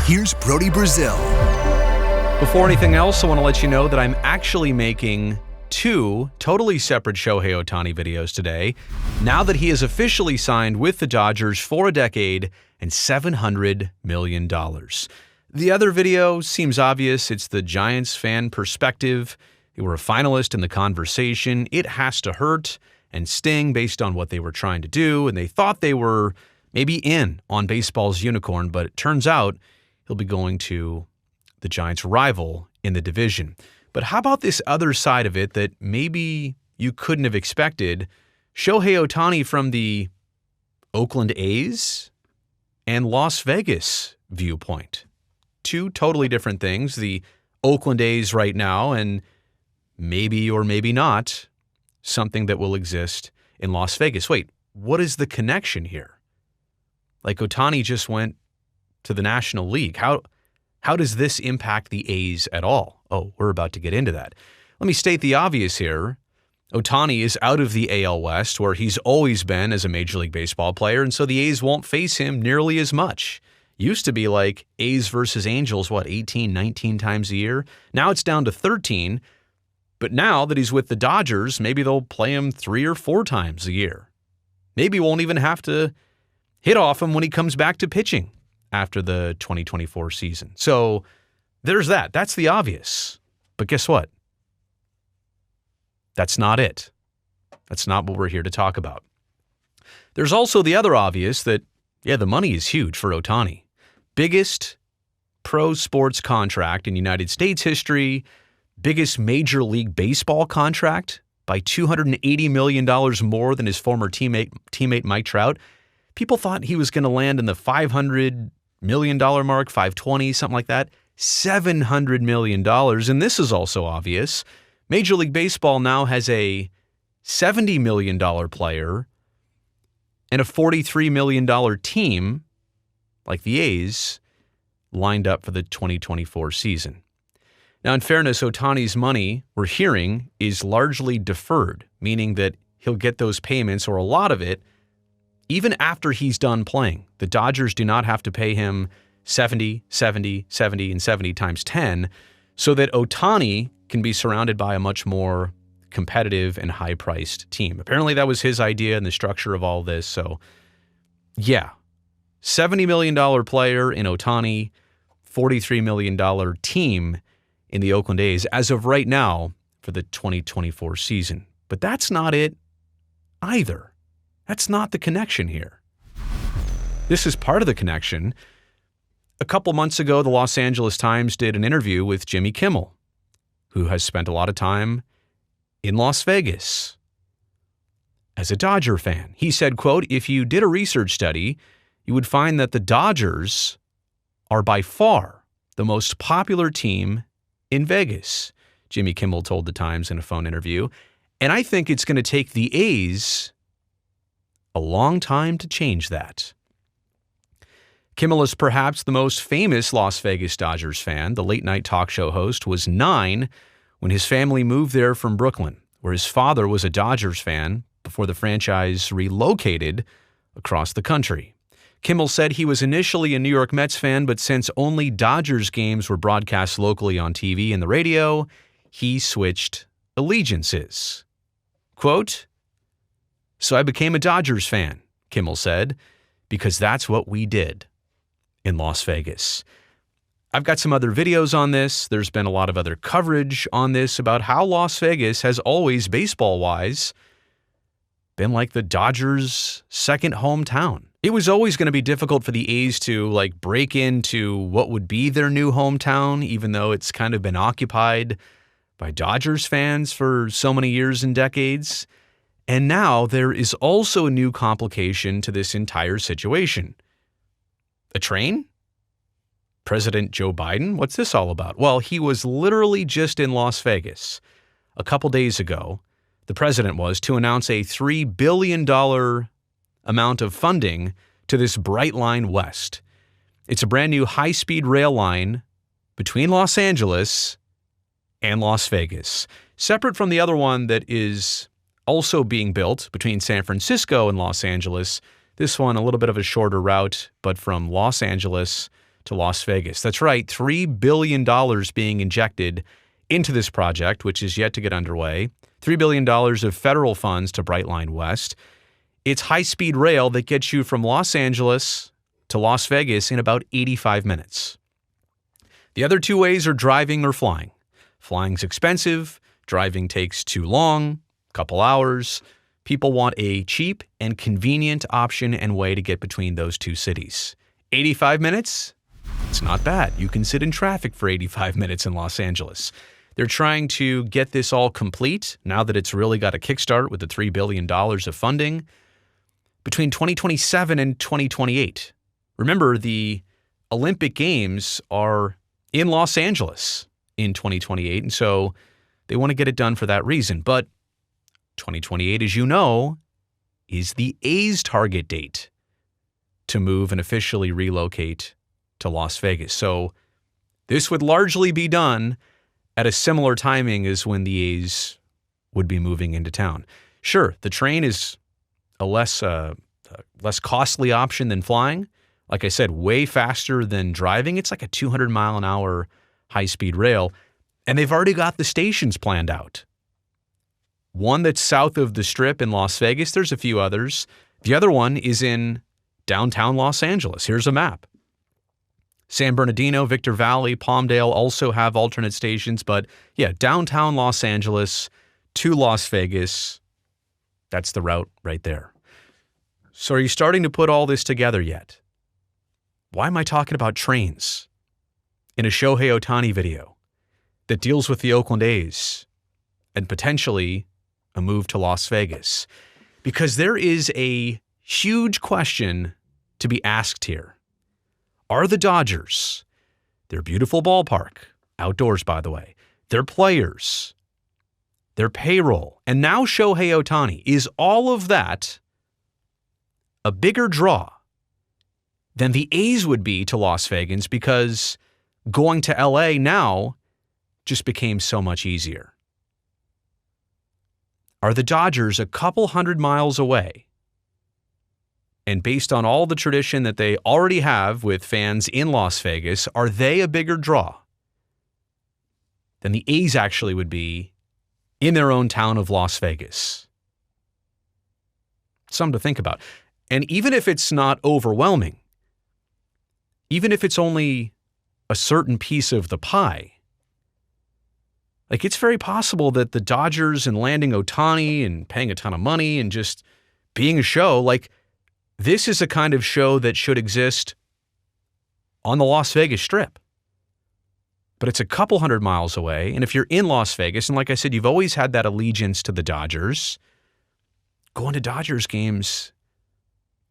here's Brody Brazil. Before anything else, I want to let you know that I'm actually making 2 totally separate Shohei Ohtani videos today, now that he is officially signed with the Dodgers for a decade and $700 million. The other video seems obvious. It's the Giants fan perspective. They were a finalist in the conversation. It has to hurt and sting based on what they were trying to do, and they thought they were maybe in on baseball's unicorn, but it turns out he'll be going to the Giants' rival in the division. But how about this other side of it that maybe you couldn't have expected? Shohei Ohtani from the Oakland A's and Las Vegas viewpoint. 2 totally different things. The Oakland A's right now, and maybe or maybe not something that will exist in Las Vegas. Wait, what is the connection here? Like, Ohtani just went to the National League. How does this impact the A's at all? Oh, we're about to get into that. Let me state the obvious here. Ohtani is out of the AL West, where he's always been as a Major League Baseball player, and so the A's won't face him nearly as much. Used to be like A's versus Angels, 18, 19 times a year? Now it's down to 13, but now that he's with the Dodgers, maybe they'll play him 3 or 4 times a year. Maybe won't even have to hit off him when he comes back to pitching after the 2024 season. So there's that. That's the obvious. But guess what? That's not it. That's not what we're here to talk about. There's also the other obvious that, the money is huge for Ohtani. Biggest pro sports contract in United States history, biggest Major League Baseball contract by $280 million more than his former teammate Mike Trout. People thought he was going to land in the $500 million mark, 520, something like that. $700 million. And this is also obvious. Major League Baseball now has a $70 million player and a $43 million team, like the A's, lined up for the 2024 season. Now, in fairness, Ohtani's money, we're hearing, is largely deferred, meaning that he'll get those payments, or a lot of it, even after he's done playing. The Dodgers do not have to pay him 70, 70, 70, and 70 times 10, so that Ohtani can be surrounded by a much more competitive and high-priced team. Apparently that was his idea and the structure of all this. So, $70 million player in Ohtani, $43 million team in the Oakland A's as of right now for the 2024 season. But that's not it either. That's not the connection here. This is part of the connection. A couple months ago, the Los Angeles Times did an interview with Jimmy Kimmel, who has spent a lot of time in Las Vegas as a Dodger fan. He said, quote, "If you did a research study, you would find that the Dodgers are by far the most popular team in Vegas," Jimmy Kimmel told the Times in a phone interview. "And I think it's going to take the A's a long time to change that." Kimmel is perhaps the most famous Las Vegas Dodgers fan. The late-night talk show host was 9 when his family moved there from Brooklyn, where his father was a Dodgers fan before the franchise relocated across the country. Kimmel said he was initially a New York Mets fan, but since only Dodgers games were broadcast locally on TV and the radio, he switched allegiances. Quote, "So I became a Dodgers fan," Kimmel said, "because that's what we did in Las Vegas." I've got some other videos on this. There's been a lot of other coverage on this about how Las Vegas has always, baseball-wise, been like the Dodgers' second hometown. It was always going to be difficult for the A's to break into what would be their new hometown, even though it's kind of been occupied by Dodgers fans for so many years and decades. And now there is also a new complication to this entire situation. A train? President Joe Biden? What's this all about? Well, he was literally just in Las Vegas a couple days ago. The president was to announce a $3 billion amount of funding to this Brightline West. It's a brand new high-speed rail line between Los Angeles and Las Vegas, separate from the other one that is also being built between San Francisco and Los Angeles. This one, a little bit of a shorter route, but from Los Angeles to Las Vegas. That's right, $3 billion being injected into this project, which is yet to get underway. $3 billion of federal funds to Brightline West. It's high-speed rail that gets you from Los Angeles to Las Vegas in about 85 minutes. The other two ways are driving or flying. Flying's expensive, driving takes too long, a couple hours. People want a cheap and convenient option and way to get between those two cities. 85 minutes? It's not bad. You can sit in traffic for 85 minutes in Los Angeles. They're trying to get this all complete now that it's really got a kickstart with the $3 billion of funding between 2027 and 2028. Remember, the Olympic Games are in Los Angeles in 2028, and so they want to get it done for that reason. But 2028, as you know, is the A's target date to move and officially relocate to Las Vegas. So this would largely be done at a similar timing as when the A's would be moving into town. Sure, the train is a less costly option than flying. Like I said, way faster than driving. It's like a 200-mile-an-hour high-speed rail, and they've already got the stations planned out. One that's south of the Strip in Las Vegas. There's a few others. The other one is in downtown Los Angeles. Here's a map. San Bernardino, Victor Valley, Palmdale also have alternate stations, but yeah, downtown Los Angeles to Las Vegas, that's the route right there. So are you starting to put all this together yet? Why am I talking about trains in a Shohei Ohtani video that deals with the Oakland A's and potentially a move to Las Vegas? Because there is a huge question to be asked here. Are the Dodgers, their beautiful ballpark, outdoors by the way, their players, their payroll, and now Shohei Ohtani, is all of that a bigger draw than the A's would be to Las Vegas because going to LA now just became so much easier? Are the Dodgers a couple hundred miles away? And based on all the tradition that they already have with fans in Las Vegas, are they a bigger draw than the A's actually would be in their own town of Las Vegas? Something to think about. And even if it's not overwhelming, even if it's only a certain piece of the pie, like it's very possible that the Dodgers and landing Ohtani and paying a ton of money and just being a show, like this is a kind of show that should exist on the Las Vegas Strip. But it's a couple hundred miles away. And if you're in Las Vegas, and like I said, you've always had that allegiance to the Dodgers, going to Dodgers games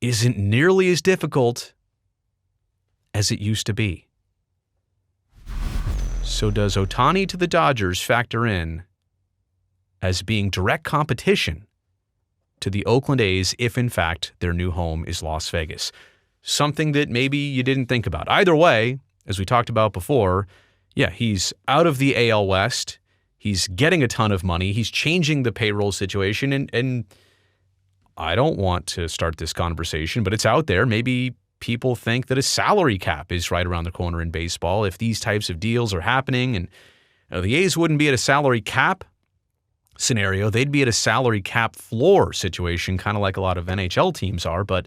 isn't nearly as difficult as it used to be. So does Ohtani to the Dodgers factor in as being direct competition to the Oakland A's if, in fact, their new home is Las Vegas? Something that maybe you didn't think about. Either way, as we talked about before, yeah, he's out of the AL West. He's getting a ton of money. He's changing the payroll situation. And I don't want to start this conversation, but it's out there. Maybe people think that a salary cap is right around the corner in baseball if these types of deals are happening. And the A's wouldn't be at a salary cap scenario. They'd be at a salary cap floor situation, kind of like a lot of NHL teams are. But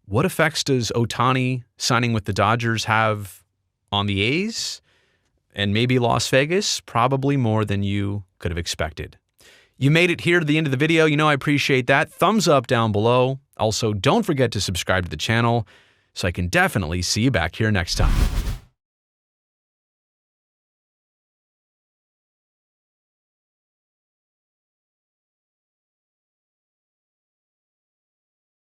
what effects does Ohtani signing with the Dodgers have on the A's and maybe Las Vegas? Probably more than you could have expected. You made it here to the end of the video. You know I appreciate that. Thumbs up down below. Also, don't forget to subscribe to the channel so I can definitely see you back here next time.